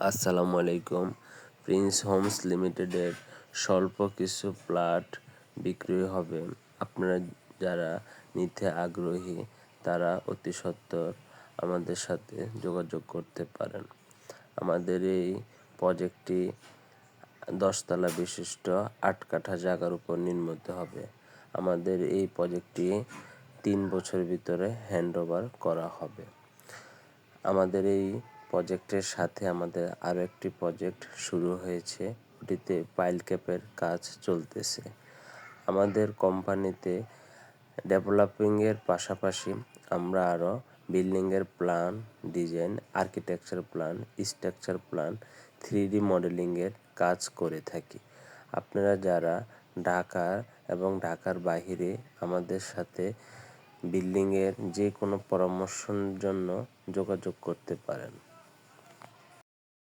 আসসালামু আলাইকুম। Prince Holmes লিমিটেডের স্বল্প কিছু প্লট বিক্রি হবে। আপনারা যারা নিতে আগ্রহী তারা অতি সত্বর আমাদের সাথে যোগাযোগ করতে পারেন। আমাদের এই প্রজেক্টটি 10 তলা বিশিষ্ট 8 কাঠা জায়গার উপর নির্মিত হবে। আমাদের এই প্রজেক্টটি 3 বছরের ভিতরে হ্যান্ডওভার করা হবে। আমাদের এই প্রজেক্টের সাথে আমাদের আরও একটি প্রজেক্ট শুরু হয়েছে, ওটিতে পাইল ক্যাপের কাজ চলতেছে। আমাদের কোম্পানিতে ডেভেলপিংয়ের পাশাপাশি আমরা আরও বিল্ডিংয়ের plan, design, architecture plan, structure plan, 3D মডেলিংয়ের কাজ করে থাকি। আপনারা যারা ঢাকা এবং ঢাকার বাইরে আমাদের সাথে বিল্ডিংয়ের যে কোনো পরামর্শের জন্য যোগাযোগ করতে পারেন।